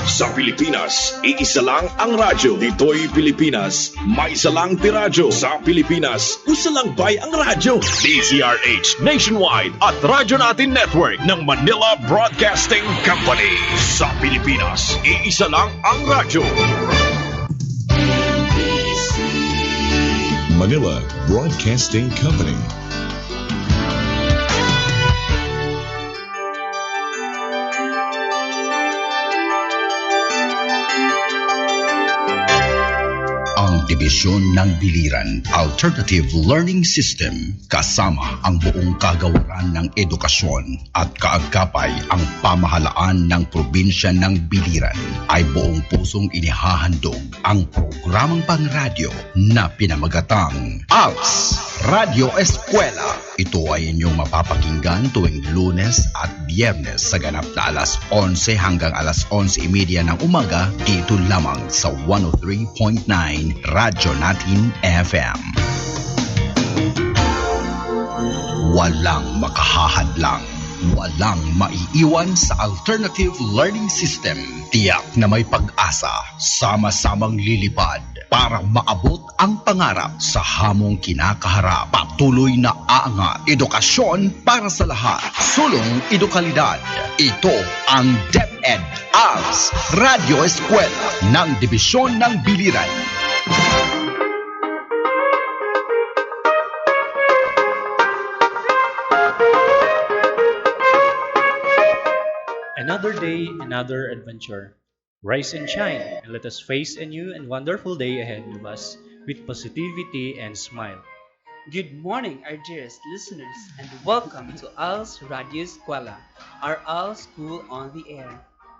Sa Pilipinas, iisa lang ang radyo. Dito'y Pilipinas, may isa lang tiradyo. Sa Pilipinas, isa lang bay ang radyo. DZRH Nationwide at Radyo Natin Network ng Manila Broadcasting Company. Sa Pilipinas, iisa lang ang radyo. Manila Broadcasting Company. Dibisyon ng Biliran Alternative Learning System kasama ang buong kagawaran ng edukasyon at kaagapay ang pamahalaan ng probinsya ng Biliran ay buong pusong inihahandog ang programang pangradyo na pinamagatang ALS RADYO ESKWELA. Ito ay inyong mapapakinggan tuwing Lunes at Biyernes sa ganap na alas 11 hanggang alas 11:30 ng umaga dito lamang sa 103.9 Radyo Natin FM. Walang makahahadlang, walang maiiwan sa alternative learning system. Tiyak na may pag-asa, sama-samang lilipad para maabot ang pangarap sa hamong kinakaharap. Patuloy na aangat, edukasyon para sa lahat. Sulong edukalidad. Ito ang DepEd ALS RADYO ESKWELA ng Dibisyon ng Biliran. Another day, another adventure. Rise and shine, and let us face a new and wonderful day ahead of us with positivity and smile. Good morning, our dearest listeners, and welcome to ALS RADYO ESKWELA, our ALS school on the air.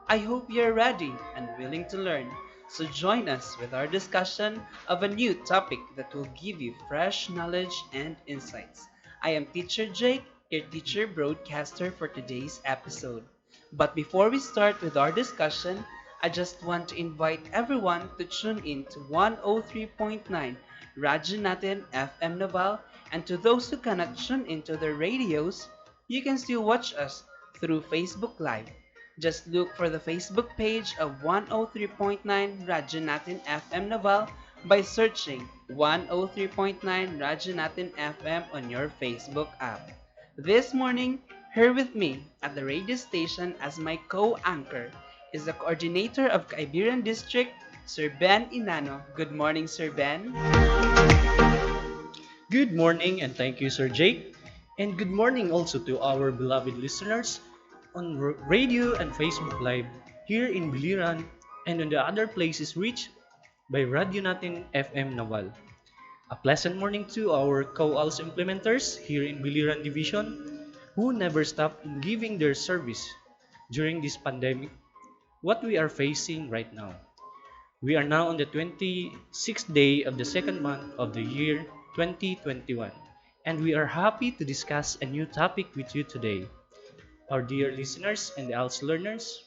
I hope you're ready and willing to learn. So join us with our discussion of a new topic that will give you fresh knowledge and insights. I am Teacher Jake, your teacher broadcaster for today's episode. But before we start with our discussion, I just want to invite everyone to tune in to 103.9 Radyo Natin FM Naval, and to those who cannot tune into their radios, you can still watch us through Facebook Live. Just look for the Facebook page of 103.9 Radyo Natin FM Naval by searching 103.9 Radyo Natin FM on your Facebook app. This morning, here with me at the radio station as my co-anchor is the coordinator of Caibiran District, Sir Ben Inano. Good morning, Sir Ben. Good morning, and thank you, Sir Jake. And good morning also to our beloved listeners on radio and Facebook Live here in Biliran and on the other places reached by Radio Natin FM Naval. A pleasant morning to our co-ALS implementers here in Biliran Division who never stop in giving their service during this pandemic, what we are facing right now. We are now on the 26th day of the second month of the year 2021, and we are happy to discuss a new topic with you today, our dear listeners and the ALS learners.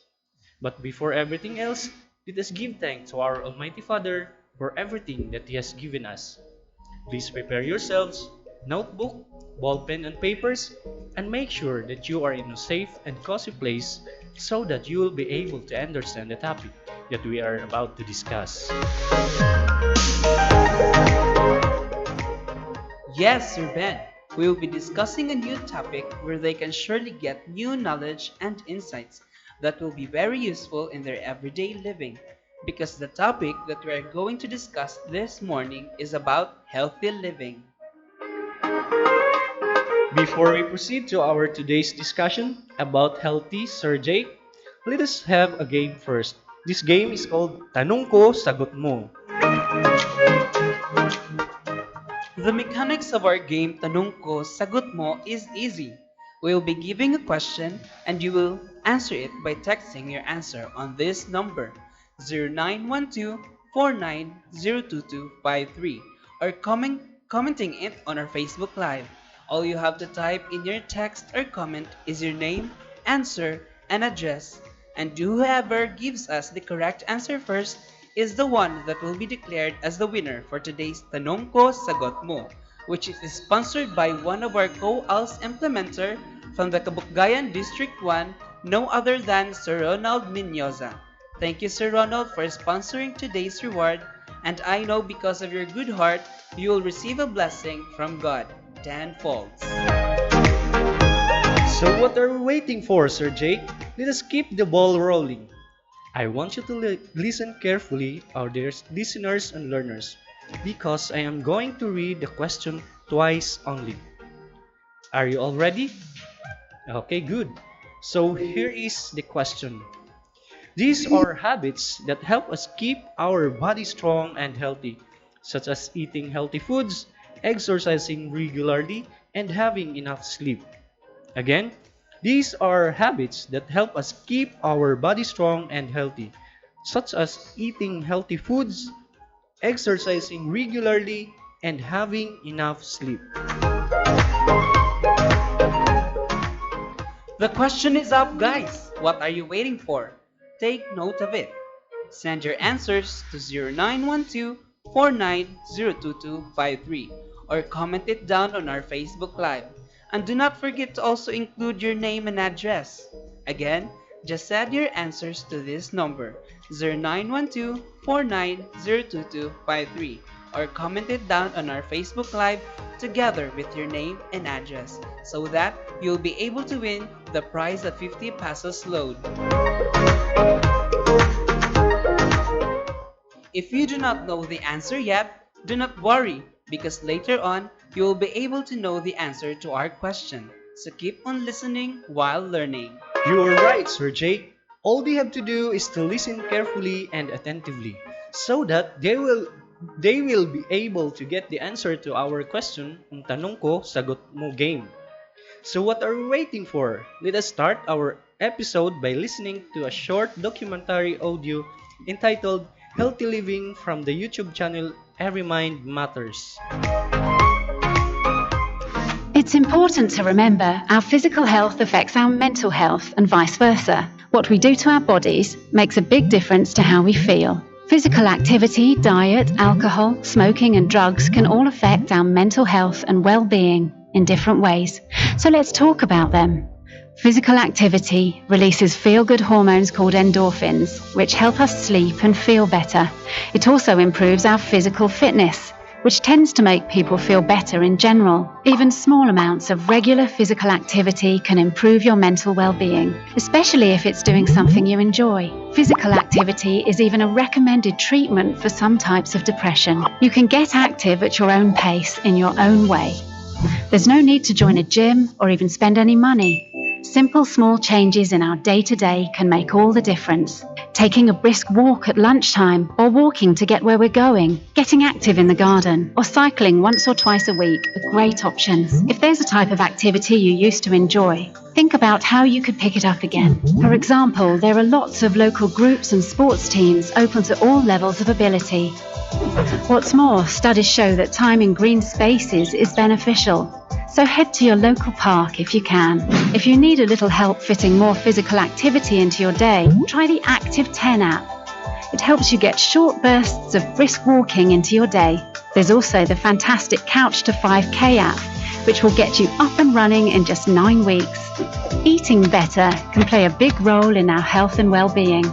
But before everything else, let us give thanks to our Almighty Father for everything that He has given us. Please prepare yourselves, notebook, ball pen and papers, and make sure that you are in a safe and cozy place so that you will be able to understand the topic that we are about to discuss. Yes, Sir Ben. We will be discussing a new topic where they can surely get new knowledge and insights that will be very useful in their everyday living. Because the topic that we are going to discuss this morning is about healthy living. Before we proceed to our today's discussion about healthy, Sir Jake, let us have a game first. This game is called Tanong Ko, Sagot Mo. The mechanics of our game Tanong Ko, Sagot Mo is easy. We will be giving a question and you will answer it by texting your answer on this number 0912-490223 or commenting it on our Facebook Live. All you have to type in your text or comment is your name, answer, and address. And whoever gives us the correct answer first is the one that will be declared as the winner for today's Tanong Ko, Sagot Mo, which is sponsored by one of our co-ALS implementer from the Kabukgayan District 1, no other than Sir Ronald Minyoza. Thank you, Sir Ronald, for sponsoring today's reward, and I know because of your good heart, you will receive a blessing from God tenfold. So what are we waiting for, Sir Jake? Let us keep the ball rolling. I want you to listen carefully, our dear listeners and learners, because I am going to read the question twice only. Are you all ready? Okay, good. So here is the question. These are habits that help us keep our body strong and healthy, such as eating healthy foods, exercising regularly, and having enough sleep. Again, these are habits that help us keep our body strong and healthy, such as eating healthy foods, exercising regularly, and having enough sleep. The question is up, guys. What are you waiting for? Take note of it. Send your answers to 0912-490223 or comment it down on our Facebook Live. And do not forget to also include your name and address. Again, just send your answers to this number 0912-490223 or comment it down on our Facebook Live together with your name and address so that you'll be able to win the prize of 50 pesos load. If you do not know the answer yet, do not worry because later on you will be able to know the answer to our question. So keep on listening while learning. You are right, Sir Jake. All they have to do is to listen carefully and attentively so that they will be able to get the answer to our question, ang tanong ko, sagot mo game. So what are we waiting for? Let us start our episode by listening to a short documentary audio entitled Healthy Living from the YouTube channel Every Mind Matters. It's important to remember our physical health affects our mental health and vice versa. What we do to our bodies makes a big difference to how we feel. Physical activity, diet, alcohol, smoking and drugs can all affect our mental health and well-being in different ways. So let's talk about them. Physical activity releases feel-good hormones called endorphins, which help us sleep and feel better. It also improves our physical fitness, which tends to make people feel better in general. Even small amounts of regular physical activity can improve your mental well-being, especially if it's doing something you enjoy. Physical activity is even a recommended treatment for some types of depression. You can get active at your own pace in your own way. There's no need to join a gym or even spend any money. Simple small changes in our day-to-day can make all the difference. Taking a brisk walk at lunchtime or walking to get where we're going, getting active in the garden or cycling once or twice a week are great options. If there's a type of activity you used to enjoy, think about how you could pick it up again. For example, there are lots of local groups and sports teams open to all levels of ability. What's more, studies show that time in green spaces is beneficial. So head to your local park if you can. If you need a little help fitting more physical activity into your day, try the Active 10 app. It helps you get short bursts of brisk walking into your day. There's also the fantastic Couch to 5K app, which will get you up and running in just 9 weeks. Eating better can play a big role in our health and well-being.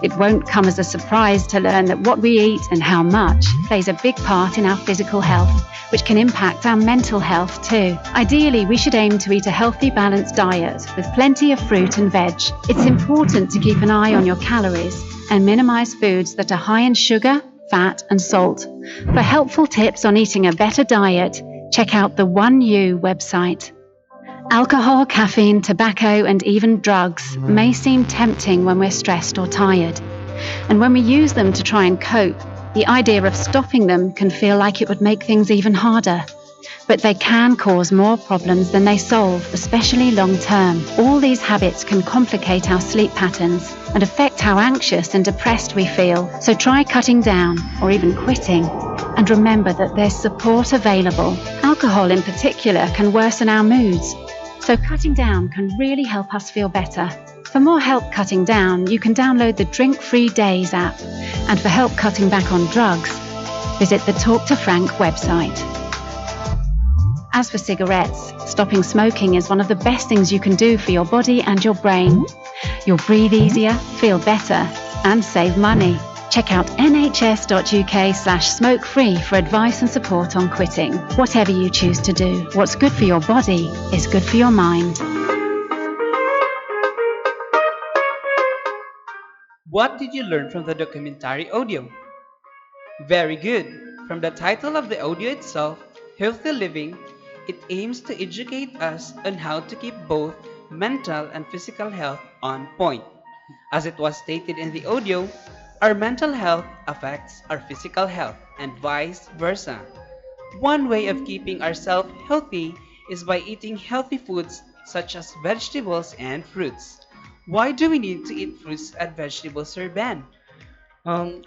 It won't come as a surprise to learn that what we eat and how much plays a big part in our physical health, which can impact our mental health too. Ideally, we should aim to eat a healthy, balanced diet with plenty of fruit and veg. It's important to keep an eye on your calories and minimize foods that are high in sugar, fat, and salt. For helpful tips on eating a better diet, check out the 1U website. Alcohol, caffeine, tobacco, and even drugs may seem tempting when we're stressed or tired. And when we use them to try and cope, the idea of stopping them can feel like it would make things even harder. But they can cause more problems than they solve, especially long term. All these habits can complicate our sleep patterns and affect how anxious and depressed we feel. So try cutting down or even quitting. And remember that there's support available. Alcohol in particular can worsen our moods. So cutting down can really help us feel better. For more help cutting down, you can download the Drink-Free Days app. And for help cutting back on drugs, visit the Talk to Frank website. As for cigarettes, stopping smoking is one of the best things you can do for your body and your brain. You'll breathe easier, feel better, and save money. Check out nhs.uk/smoke-free for advice and support on quitting. Whatever you choose to do, what's good for your body is good for your mind. What did you learn from the documentary audio? Very good. From the title of the audio itself, Healthy Living, it aims to educate us on how to keep both mental and physical health on point. As it was stated in the audio, our mental health affects our physical health and vice versa. One way of keeping ourselves healthy is by eating healthy foods such as vegetables and fruits. Why do we need to eat fruits and vegetables, Sir Ben?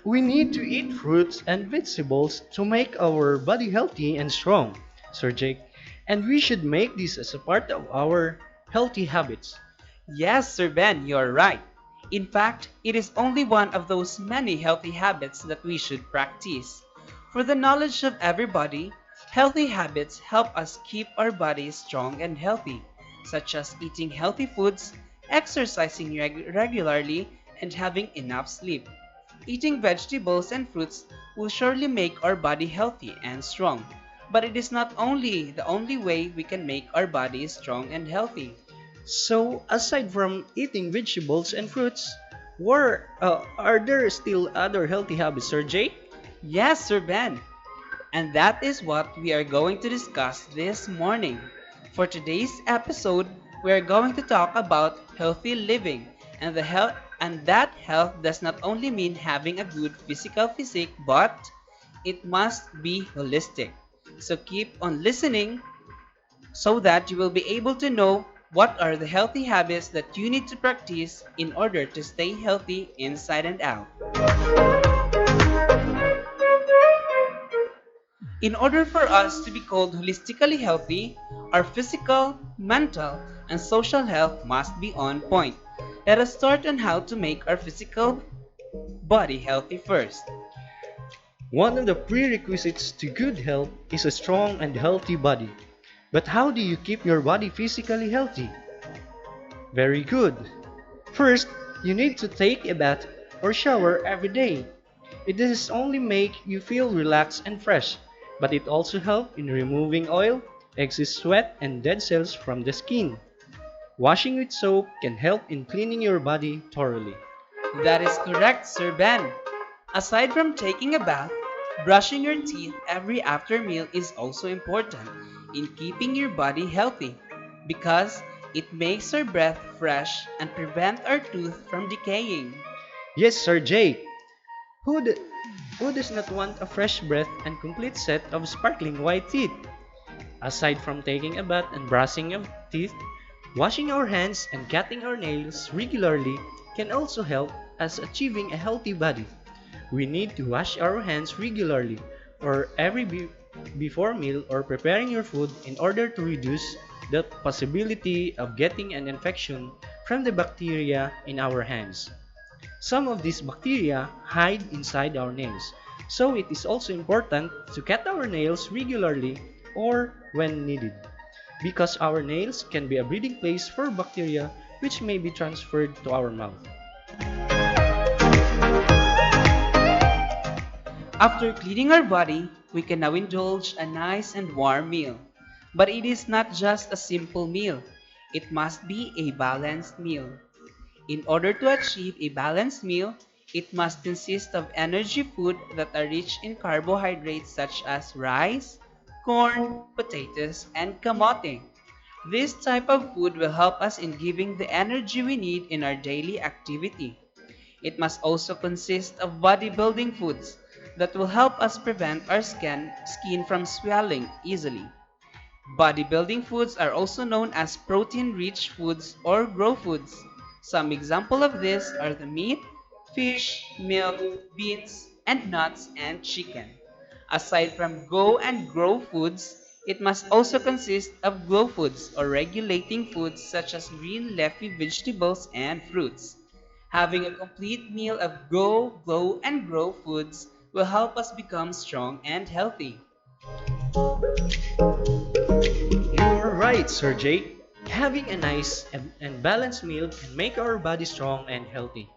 We need to eat fruits and vegetables to make our body healthy and strong, Sir Jake. And we should make this as a part of our healthy habits. Yes, Sir Ben, you're right. In fact, it is only one of those many healthy habits that we should practice. For the knowledge of everybody, healthy habits help us keep our bodies strong and healthy, such as eating healthy foods, exercising regularly, and having enough sleep. Eating vegetables and fruits will surely make our body healthy and strong. But it is not only the only way we can make our bodies strong and healthy. So, aside from eating vegetables and fruits, are there still other healthy habits, Sir Jake? Yes, Sir Ben. And that is what we are going to discuss this morning. For today's episode, we are going to talk about healthy living and that health does not only mean having a good physical physique, but it must be holistic. So keep on listening so that you will be able to know what are the healthy habits that you need to practice in order to stay healthy inside and out. In order for us to be called holistically healthy, our physical, mental, and social health must be on point. Let us start on how to make our physical body healthy first. One of the prerequisites to good health is a strong and healthy body. But how do you keep your body physically healthy? Very good. First, you need to take a bath or shower every day. It does only make you feel relaxed and fresh, but it also helps in removing oil, excess sweat, and dead cells from the skin. Washing with soap can help in cleaning your body thoroughly. That is correct, Sir Ben. Aside from taking a bath, brushing your teeth every after meal is also important in keeping your body healthy because it makes our breath fresh and prevent our tooth from decaying. Yes, Sir Jake. Who, d- who does not want a fresh breath and complete set of sparkling white teeth? Aside from taking a bath and brushing of teeth, washing our hands and cutting our nails regularly can also help us achieving a healthy body. We need to wash our hands regularly or before meal or preparing your food in order to reduce the possibility of getting an infection from the bacteria in our hands. Some of these bacteria hide inside our nails, so it is also important to cut our nails regularly or when needed, because our nails can be a breeding place for bacteria which may be transferred to our mouth. After cleaning our body, we can now indulge a nice and warm meal. But it is not just a simple meal. It must be a balanced meal. In order to achieve a balanced meal, it must consist of energy food that are rich in carbohydrates such as rice, corn, potatoes, and kamote. This type of food will help us in giving the energy we need in our daily activity. It must also consist of bodybuilding foods that will help us prevent our skin from swelling easily. Bodybuilding foods are also known as protein-rich foods or grow foods. Some example of this are the meat, fish, milk, beans, and nuts and chicken. Aside from go and grow foods, it must also consist of glow foods or regulating foods such as green leafy vegetables and fruits. Having a complete meal of go, glow, and grow foods will help us become strong and healthy. You're right, Sir Jake. Having a nice and balanced meal can make our body strong and healthy.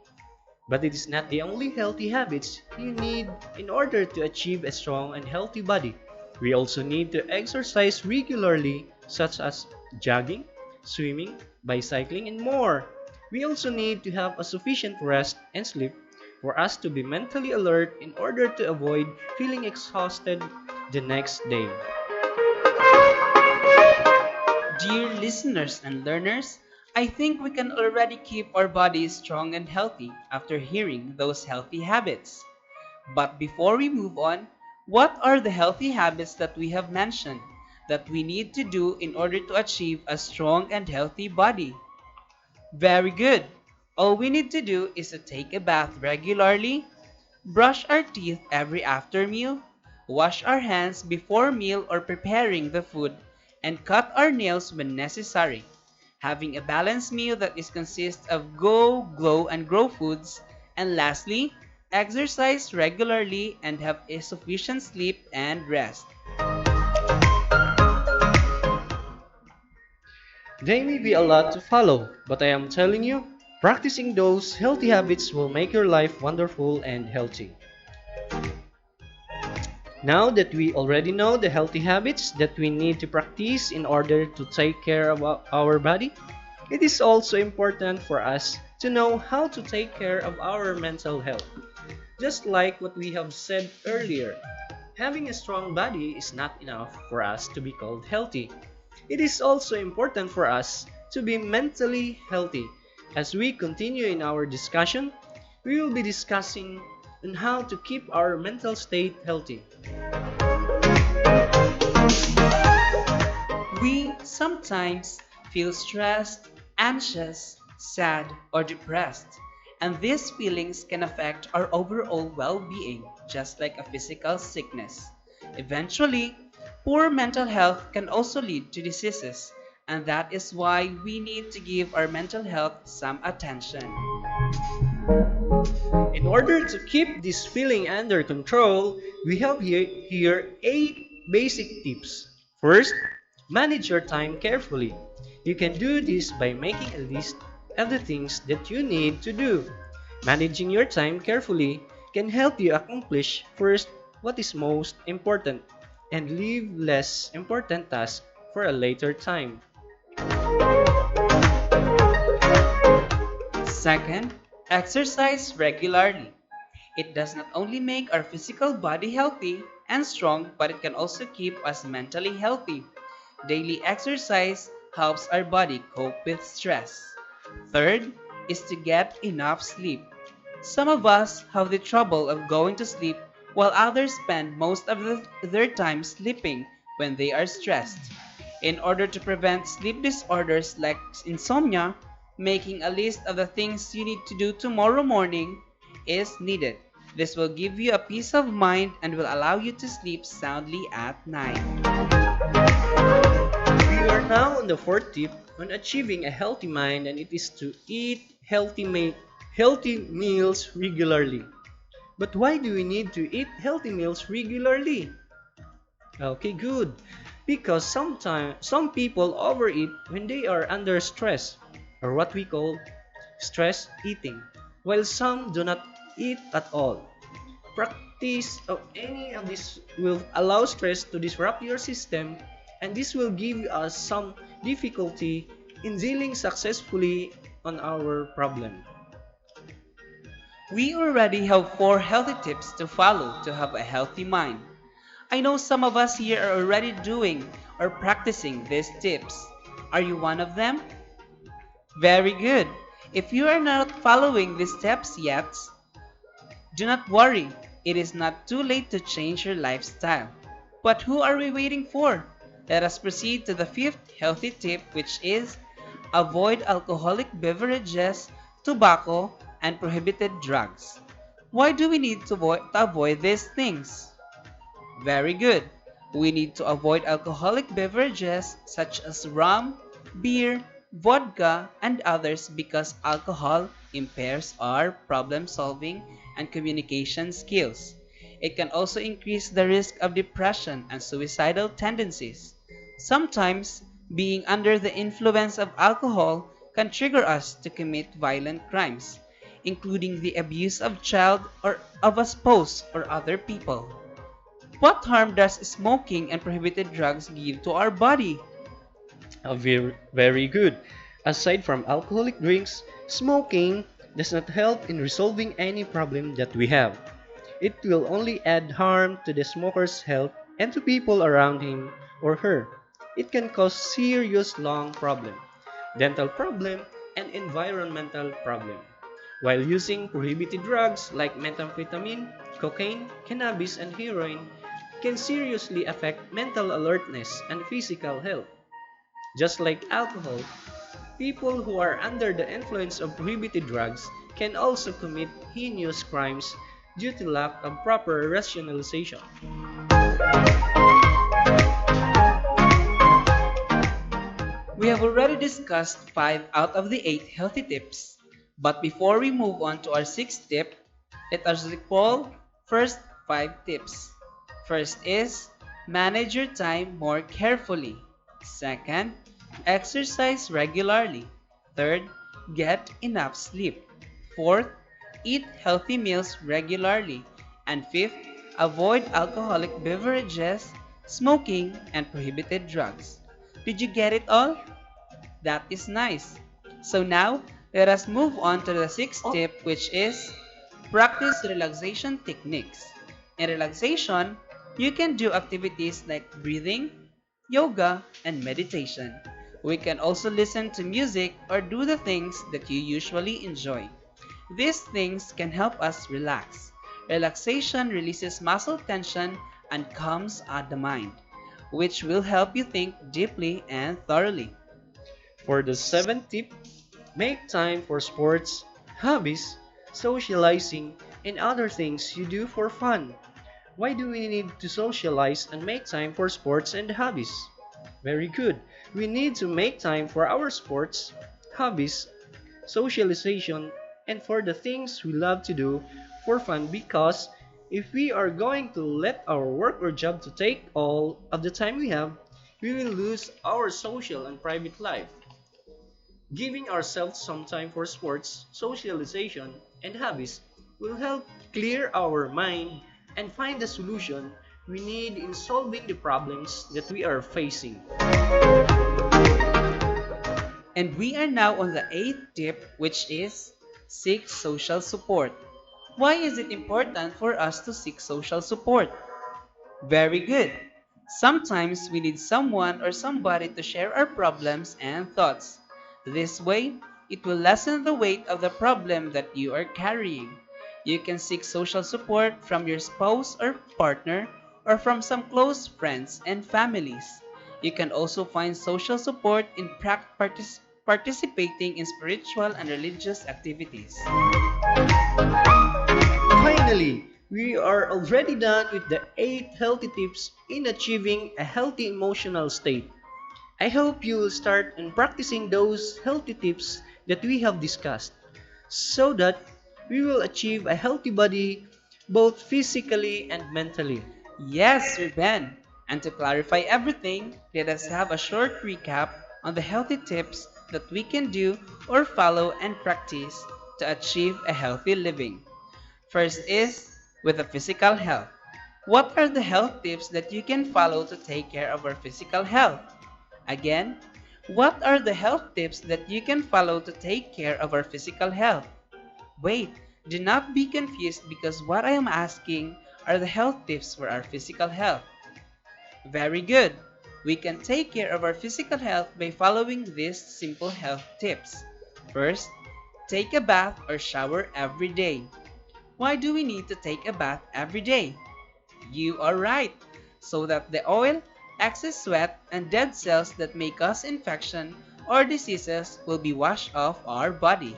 But it is not the only healthy habits you need in order to achieve a strong and healthy body. We also need to exercise regularly, such as jogging, swimming, bicycling, and more. We also need to have a sufficient rest and sleep for us to be mentally alert in order to avoid feeling exhausted the next day. Dear listeners and learners, I think we can already keep our bodies strong and healthy after hearing those healthy habits. But before we move on, what are the healthy habits that we have mentioned that we need to do in order to achieve a strong and healthy body? Very good. All we need to do is to take a bath regularly, brush our teeth every after meal, wash our hands before meal or preparing the food, and cut our nails when necessary. Having a balanced meal that is consists of go, glow, and grow foods, and lastly, exercise regularly and have a sufficient sleep and rest. They may be a lot to follow, but I am telling you, practicing those healthy habits will make your life wonderful and healthy. Now that we already know the healthy habits that we need to practice in order to take care of our body, it is also important for us to know how to take care of our mental health. Just like what we have said earlier, having a strong body is not enough for us to be called healthy. It is also important for us to be mentally healthy. As we continue in our discussion, we will be discussing on how to keep our mental state healthy. We sometimes feel stressed, anxious, sad, or depressed, and these feelings can affect our overall well being, just like a physical sickness. Eventually, poor mental health can also lead to diseases, and that is why we need to give our mental health some attention. In order to keep this feeling under control, we have here 8 basic tips. First, manage your time carefully. You can do this by making a list of the things that you need to do. Managing your time carefully can help you accomplish first what is most important and leave less important tasks for a later time. Second, exercise regularly. It does not only make our physical body healthy and strong, but it can also keep us mentally healthy. Daily exercise helps our body cope with stress. Third is to get enough sleep. Some of us have the trouble of going to sleep while others spend most of their time sleeping when they are stressed. In order to prevent sleep disorders like insomnia, making a list of the things you need to do tomorrow morning is needed. This will give you a peace of mind and will allow you to sleep soundly at night. We are now on the fourth tip on achieving a healthy mind, and it is to eat healthy meals regularly. But why do we need to eat healthy meals regularly? Okay, good. Because sometimes some people overeat when they are under stress, or what we call stress eating, while some do not eat at all. Practice of any of this will allow stress to disrupt your system, and this will give us some difficulty in dealing successfully on our problem. We already have 4 healthy tips to follow to have a healthy mind. I know some of us here are already doing or practicing these tips. Are you one of them? Very good. If you are not following these steps yet, do not worry. It is not too late to change your lifestyle. But who are we waiting for? Let us proceed to the fifth healthy tip, which is avoid alcoholic beverages, tobacco, and prohibited drugs. Why do we need to avoid these things? Very good. We need to avoid alcoholic beverages such as rum, beer, vodka, and others because alcohol impairs our problem solving and communication skills. It can also increase the risk of depression and suicidal tendencies. Sometimes, being under the influence of alcohol can trigger us to commit violent crimes, including the abuse of child or of a spouse or other people. What harm does smoking and prohibited drugs give to our body? Very good. Aside from alcoholic drinks, smoking does not help in resolving any problem that we have. It will only add harm to the smoker's health and to people around him or her. It can cause serious lung problem, dental problem, and environmental problem. While using prohibited drugs like methamphetamine, cocaine, cannabis, and heroin can seriously affect mental alertness and physical health. Just like alcohol, people who are under the influence of prohibited drugs can also commit heinous crimes due to lack of proper rationalization. We have already discussed 5 out of the 8 healthy tips. But before we move on to our 6th tip, let us recall first 5 tips. First is manage your time more carefully. Second, exercise regularly. Third, get enough sleep. Fourth, eat healthy meals regularly. And fifth, avoid alcoholic beverages, smoking, and prohibited drugs. Did you get it all? That is nice. So now, let us move on to the 6th tip, which is practice relaxation techniques. In relaxation, you can do activities like breathing, yoga, and meditation. We can also listen to music or do the things that you usually enjoy. These things can help us relax. Relaxation releases muscle tension and calms the mind, which will help you think deeply and thoroughly. For the 7th tip, make time for sports, hobbies, socializing, and other things you do for fun. Why do we need to socialize and make time for sports and hobbies? Very good. We need to make time for our sports, hobbies, socialization, and for the things we love to do for fun because if we are going to let our work or job to take all of the time we have, we will lose our social and private life. Giving ourselves some time for sports, socialization, and hobbies will help clear our mind and find the solution we need in solving the problems that we are facing. And we are now on the 8th tip, which is seek social support. Why is it important for us to seek social support? Very good. Sometimes we need someone or somebody to share our problems and thoughts. This way, it will lessen the weight of the problem that you are carrying. You can seek social support from your spouse or partner or from some close friends and families. You can also find social support in participating in spiritual and religious activities. Finally, we are already done with the 8 healthy tips in achieving a healthy emotional state. I hope you will start in practicing those healthy tips that we have discussed so that we will achieve a healthy body both physically and mentally. Yes, Sir Ben. And to clarify everything, let us have a short recap on the healthy tips that we can do or follow and practice to achieve a healthy living. First is with the physical health. What are the health tips that you can follow to take care of our physical health? Again, what are the health tips that you can follow to take care of our physical health? Wait, do not be confused because what I am asking are the health tips for our physical health. Very good. We can take care of our physical health by following these simple health tips. First, take a bath or shower every day. Why do we need to take a bath every day? You are right. So that the oil, excess sweat, and dead cells that may cause infection or diseases will be washed off our body.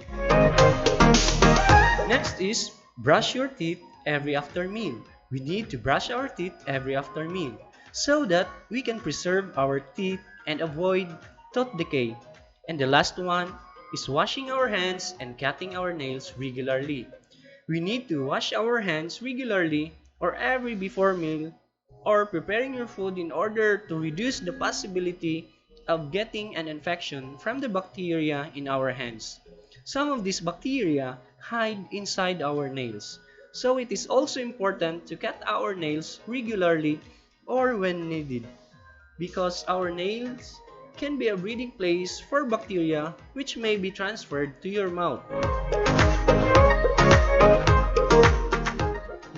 Next is brush your teeth every after meal. We need to brush our teeth every after meal so that we can preserve our teeth and avoid tooth decay. And the last one is washing our hands and cutting our nails regularly. We need to wash our hands regularly or every before meal, or preparing your food in order to reduce the possibility of getting an infection from the bacteria in our hands. Some of these bacteria hide inside our nails, so it is also important to cut our nails regularly or when needed, because our nails can be a breeding place for bacteria which may be transferred to your mouth.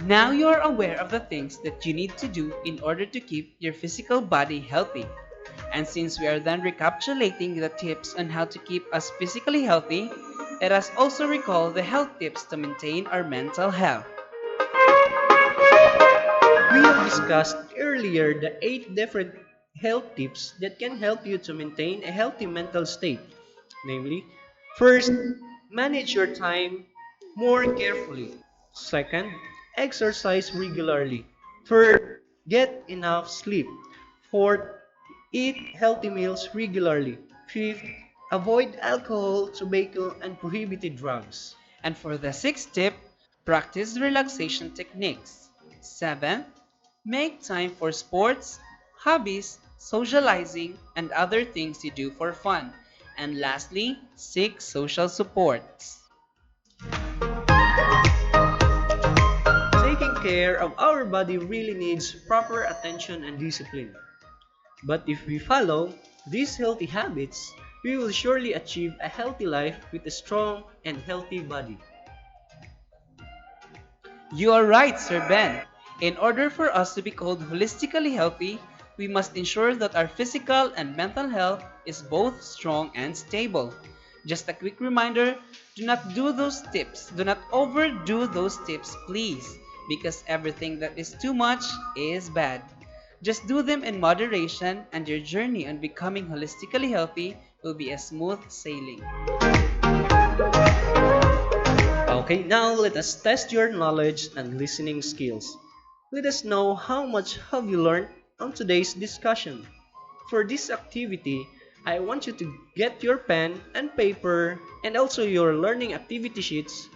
Now you are aware of the things that you need to do in order to keep your physical body healthy. And since we are done recapitulating the tips on how to keep us physically healthy, let us also recall the health tips to maintain our mental health. We have discussed earlier the 8 different health tips that can help you to maintain a healthy mental state. Namely, first, manage your time more carefully. Second, exercise regularly. Third, get enough sleep. Fourth, eat healthy meals regularly. Fifth, avoid alcohol, tobacco, and prohibited drugs. And for the sixth tip, practice relaxation techniques. Seventh, make time for sports, hobbies, socializing, and other things you do for fun. And lastly, seek social supports. Taking care of our body really needs proper attention and discipline. But if we follow these healthy habits, we will surely achieve a healthy life with a strong and healthy body. You are right, Sir Ben. In order for us to be called holistically healthy, we must ensure that our physical and mental health is both strong and stable. Just a quick reminder, do not do those tips. Do not overdo those tips, please, because everything that is too much is bad. Just do them in moderation, and your journey on becoming holistically healthy will be a smooth sailing. Okay, now let us test your knowledge and listening skills. Let us know how much have you learned on today's discussion. For this activity, I want you to get your pen and paper and also your learning activity sheets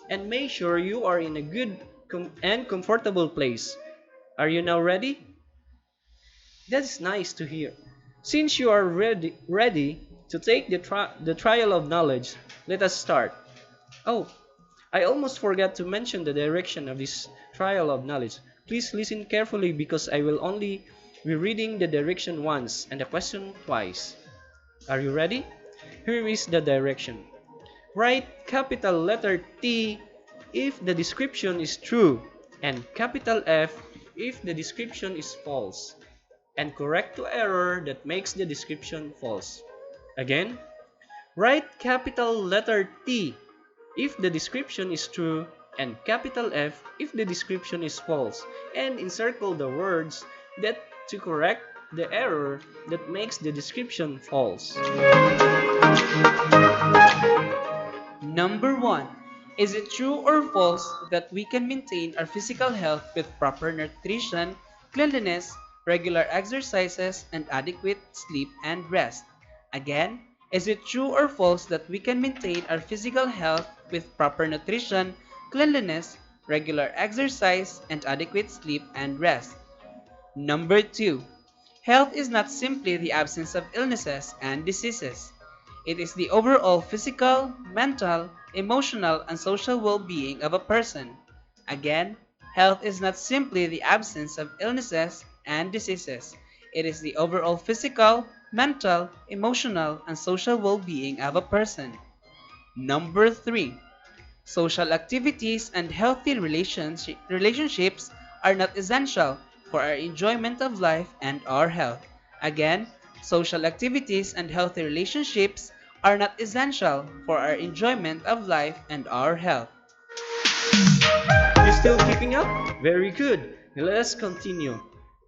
and make sure you are in a good and comfortable place. Are you now ready? That is nice to hear. Since you are ready to take the trial of knowledge, let us start. Oh, I almost forgot to mention the direction of this trial of knowledge. Please listen carefully because I will only be reading the direction once and the question twice. Are you ready? Here is the direction. Write capital letter T if the description is true and capital F if the description is false, and correct to error that makes the description false. Again, write capital letter T if the description is true and capital F if the description is false, and encircle the words that to correct the error that makes the description false. Number 1. Is it true or false that we can maintain our physical health with proper nutrition, cleanliness, regular exercises, and adequate sleep and rest? Again, is it true or false that we can maintain our physical health with proper nutrition, cleanliness, regular exercise, and adequate sleep and rest? Number 2. Health is not simply the absence of illnesses and diseases. It is the overall physical, mental, emotional, and social well-being of a person. Again, health is not simply the absence of illnesses and diseases. It is the overall physical, mental, emotional, and social well-being of a person. Number 3. Social activities and healthy relationships are not essential for our enjoyment of life and our health. Again, social activities and healthy relationships are not essential for our enjoyment of life and our health. You still keeping up? Very good. Let us continue.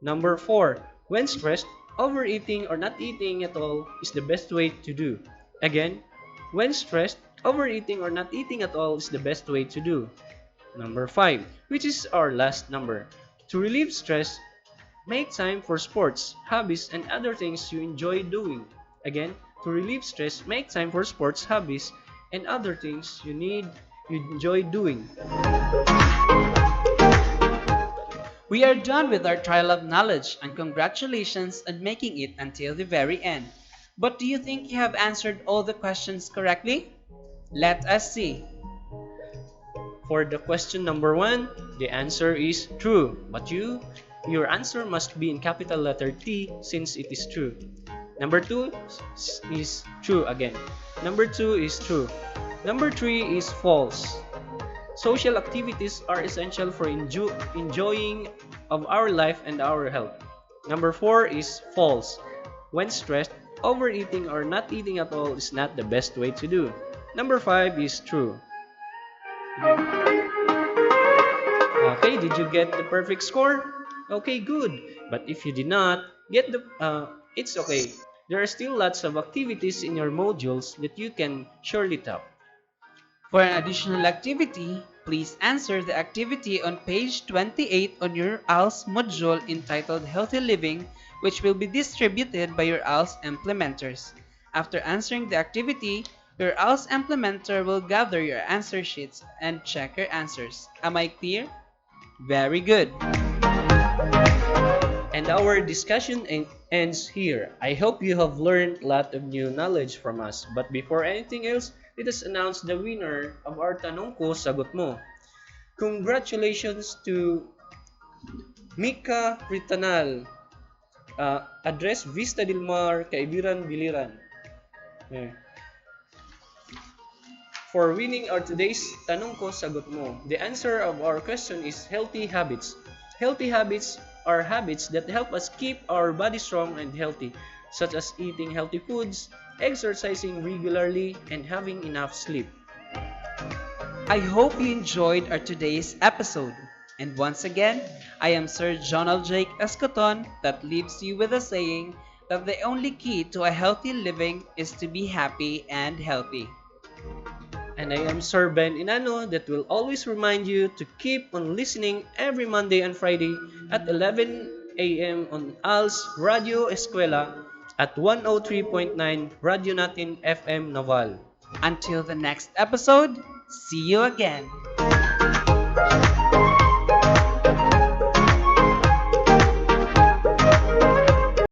Number 4. When stressed, overeating or not eating at all is the best way to do. Again, when stressed, overeating or not eating at all is the best way to do. Number 5, which is our last number. To relieve stress, make time for sports, hobbies, and other things you enjoy doing. Again, to relieve stress, make time for sports, hobbies, and other things you enjoy doing. We are done with our trial of knowledge and congratulations on making it until the very end. But do you think you have answered all the questions correctly? Let us see. For the question number 1, the answer is true. But your answer must be in capital letter T since it is true. Number 2 is true again. Number 2 is true. Number 3 is false. Social activities are essential for enjoying of our life and our health. Number 4 is false. When stressed, overeating or not eating at all is not the best way to do. Number 5 is true. Okay, did you get the perfect score? Okay, good. But if you did not get it's okay. There are still lots of activities in your modules that you can surely top. For an additional activity, please answer the activity on page 28 on your ALS module entitled Healthy Living, which will be distributed by your ALS implementers. After answering the activity, your ALS implementer will gather your answer sheets and check your answers. Am I clear? Very good. And our discussion ends here. I hope you have learned a lot of new knowledge from us. But before anything else, let us announce the winner of our Tanong Ko, Sagot Mo. Congratulations to Mika Ritanal. Address Vista Del Mar, Caibiran, Biliran. For winning our today's Tanong Ko, Sagot Mo, the answer of our question is healthy habits. Healthy habits are habits that help us keep our body strong and healthy, such as eating healthy foods, exercising regularly, and having enough sleep. I hope you enjoyed our today's episode. And once again, I am Sir Jonald Jake Escoton that leaves you with a saying that the only key to a healthy living is to be happy and healthy. And I am Sir Ben Inano that will always remind you to keep on listening every Monday and Friday at 11 a.m. on ALS Radio Eskwela at 103.9 Radio Natin FM Noval. Until the next episode, see you again.